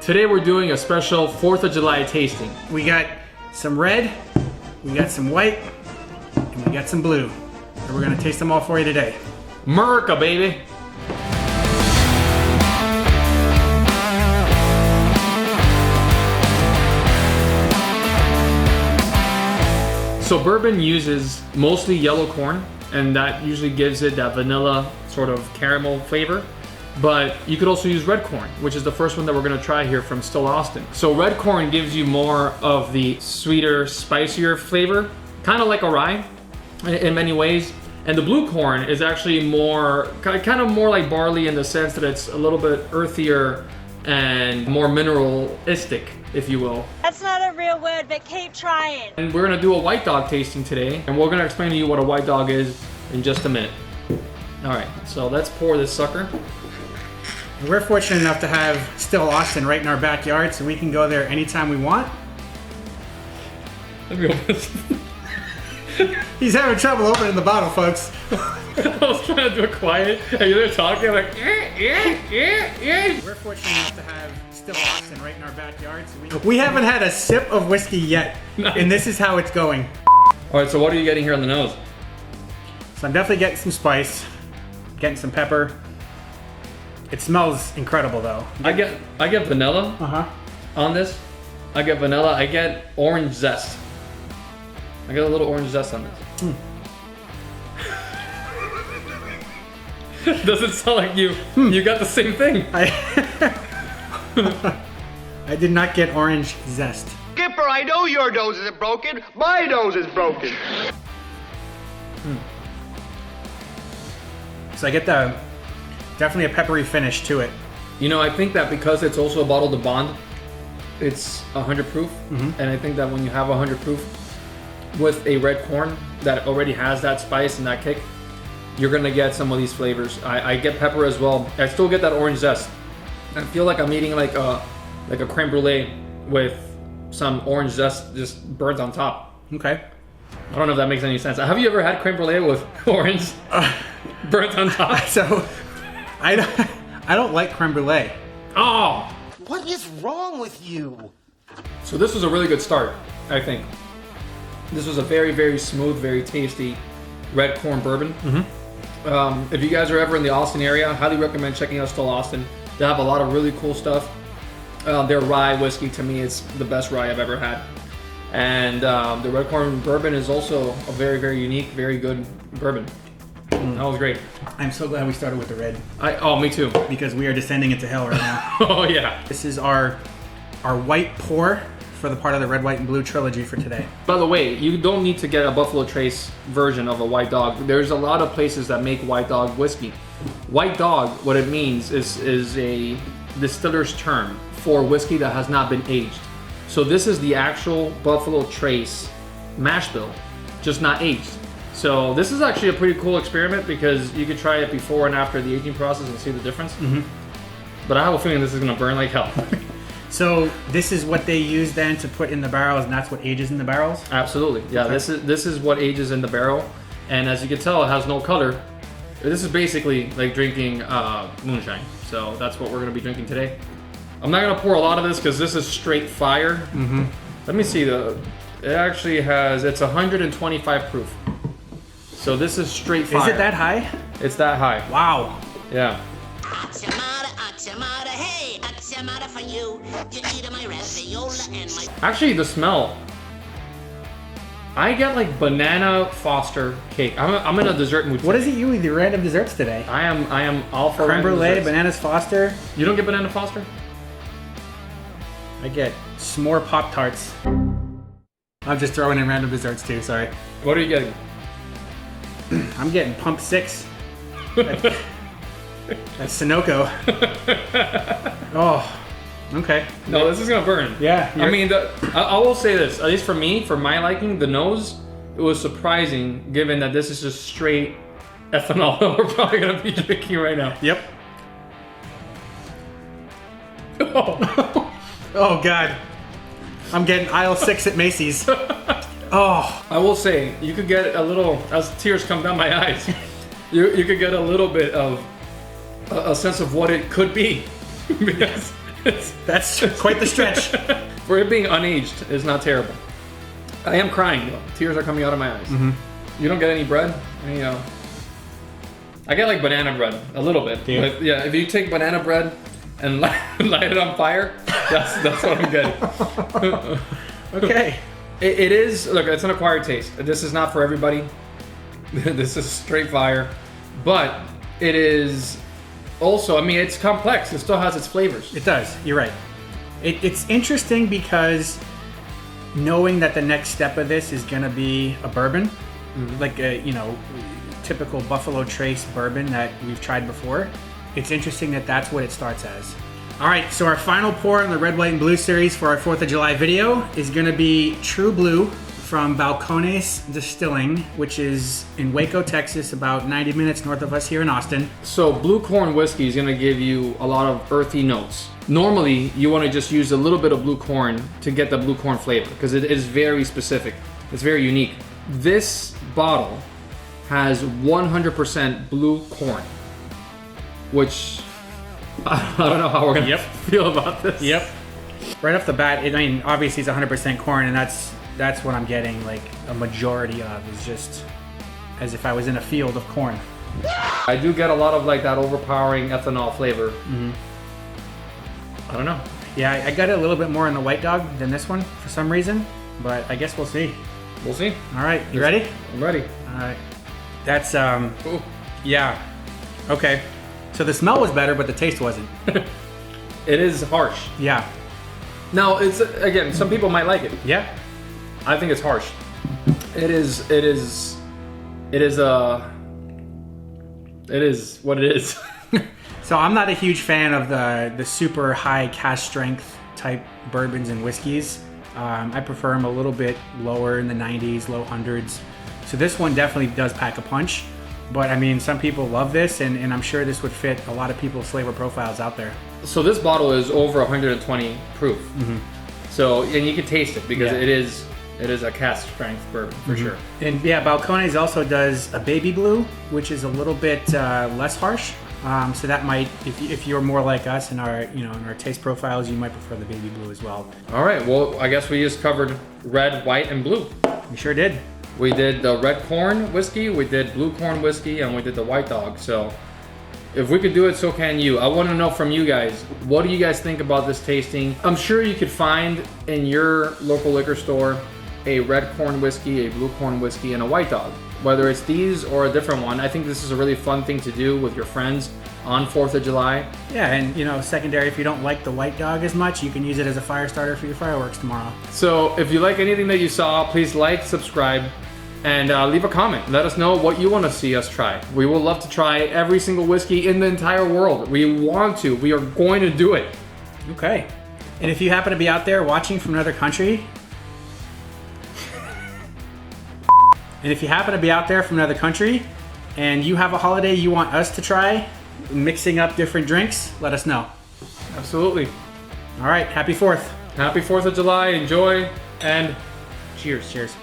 Today we're doing a special 4th of July tasting. We got some red, we got some white, and we got some blue. And we're gonna taste them all for you today. America, baby! So bourbon uses mostly yellow corn, and that usually gives it that vanilla sort of caramel flavor. But you could also use red corn, which is the first one that we're gonna try here from Still Austin. So red corn gives you more of the sweeter, spicier flavor, kind of like a rye in many ways. And the blue corn is actually more, kind of more like barley in the sense that it's a little bit earthier and more mineralistic, if you will. That's not a real word, but keep trying. And we're gonna do a white dog tasting today, and we're gonna explain to you what a white dog is in just a minute. All right, so let's pour this sucker. We're fortunate enough to have Still Austin right in our backyard, so we can go there anytime we want. Let me open this. He's having trouble opening the bottle, folks. I was trying to do it quiet, and you're there talking like, We're fortunate enough to have Still Austin right in our backyard, so we haven't had a sip of whiskey yet, and this is how it's going. All right, so what are you getting here on the nose? So I'm definitely getting some spice, getting some pepper. It smells incredible, though. I get vanilla on this. I get vanilla. I get orange zest. I get a little orange zest on this. Does it sound like you got the same thing? I did not get orange zest. Skipper, I know your nose isn't broken. My nose is broken. So I get definitely a peppery finish to it. You know, I think that because it's also a bottle to bond, it's 100 proof. And I think that when you have 100 proof with a red corn that already has that spice and that kick, you're gonna get some of these flavors. I get pepper as well. I still get that orange zest. I feel like I'm eating like a creme brulee with some orange zest just burnt on top. Okay. I don't know if that makes any sense. Have you ever had creme brulee with orange burnt on top? So, I don't like creme brulee. Oh! What is wrong with you? So this was a really good start, I think. This was a very, very smooth, very tasty red corn bourbon. If you guys are ever in the Austin area, I highly recommend checking out Still Austin. They have a lot of really cool stuff. Their rye whiskey, to me, is the best rye I've ever had. And the red corn bourbon is also a very, very unique, very good bourbon. That was great. I'm so glad we started with the red. Oh, me too. Because we are descending into hell right now. Oh, yeah. This is our white pour for the part of the red, white, and blue trilogy for today. By the way, you don't need to get a Buffalo Trace version of a white dog. There's a lot of places that make white dog whiskey. White dog, what it means is a distiller's term for whiskey that has not been aged. So this is the actual Buffalo Trace mash bill, just not aged. So this is actually a pretty cool experiment because you could try it before and after the aging process and see the difference. But I have a feeling this is gonna burn like hell. So this is what they use then to put in the barrels, and that's what ages in the barrels? Absolutely, yeah. Okay. This is what ages in the barrel, and as you can tell, it has no color. This is basically like drinking moonshine. So that's what we're gonna be drinking today. I'm not gonna pour a lot of this because this is straight fire. Let me see it actually has, it's 125 proof. So this is straight fire. Is it that high? It's that high. Wow. Yeah. Actually, the smell, I get like banana Foster cake. I'm in a dessert mood today. What is it you with your random desserts today? I am all for creme brulee, desserts. bananas Foster. You don't get banana Foster? I get s'more Pop-Tarts. I'm just throwing in random desserts too, sorry. What are you getting? I'm getting Pump 6. That's Sunoco. Oh, okay. No, this is gonna burn. Yeah. I mean, I will say this, at least for me, for my liking, the nose, it was surprising given that this is just straight ethanol that we're probably gonna be drinking right now. Yep. Oh. Oh God. I'm getting aisle 6 at Macy's. Oh. I will say, you could get a little, as tears come down my eyes, you could get a little bit of a sense of what it could be. Because That's quite the stretch. For it being unaged, it's not terrible. I am crying though. Tears are coming out of my eyes. You don't get any bread? Any, I get like banana bread, a little bit. Do you? But yeah, if you take banana bread and light it on fire, that's what I'm getting. Okay. It is, look, it's an acquired taste. This is not for everybody. This is straight fire. But it is also, I mean, it's complex. It still has its flavors. It does. You're right. It's interesting because knowing that the next step of this is going to be a bourbon, like a, typical Buffalo Trace bourbon that we've tried before, it's interesting that that's what it starts as. All right, so our final pour in the red, white, and blue series for our 4th of July video is going to be True Blue from Balcones Distilling, which is in Waco, Texas, about 90 minutes north of us here in Austin. So blue corn whiskey is going to give you a lot of earthy notes. Normally, you want to just use a little bit of blue corn to get the blue corn flavor because it is very specific. It's very unique. This bottle has 100% blue corn, which I don't know how we're going to feel about this. Yep. Right off the bat, I mean, obviously it's 100% corn, and that's what I'm getting, like, a majority of is just as if I was in a field of corn. I do get a lot of, like, that overpowering ethanol flavor. I don't know. Yeah, I got it a little bit more in the White Dog than this one for some reason, but I guess we'll see. We'll see. All right, you ready? I'm ready. All right. That's, Ooh. yeah. Okay. So the smell was better, but the taste wasn't. It is harsh. Yeah. Now, it's, again, some people might like it. Yeah. I think it's harsh. It is what it is. So I'm not a huge fan of the super high cask strength type bourbons and whiskeys. I prefer them a little bit lower in the 90s, low hundreds. So this one definitely does pack a punch. But I mean, some people love this, and I'm sure this would fit a lot of people's flavor profiles out there. So this bottle is over 120 proof. So, and you can taste it because it is a cask strength bourbon for sure. And yeah, Balcones also does a baby blue, which is a little bit less harsh. So that might, if you're more like us in our, in our taste profiles, you might prefer the baby blue as well. All right. Well, I guess we just covered red, white, and blue. We sure did. We did the red corn whiskey, we did blue corn whiskey, and we did the white dog. So if we could do it, so can you. I want to know from you guys, what do you guys think about this tasting? I'm sure you could find in your local liquor store a red corn whiskey, a blue corn whiskey, and a white dog. Whether it's these or a different one, I think this is a really fun thing to do with your friends on 4th of July. Yeah, and secondary, if you don't like the white dog as much, you can use it as a fire starter for your fireworks tomorrow. So if you like anything that you saw, please like, subscribe, and leave a comment. Let us know what you want to see us try. We will love to try every single whiskey in the entire world. We want to. We are going to do it. Okay. And if you happen to be out there watching from another country, and you have a holiday you want us to try, mixing up different drinks, let us know. Absolutely. All right. Happy 4th. Happy 4th of July. Enjoy, and cheers. Cheers.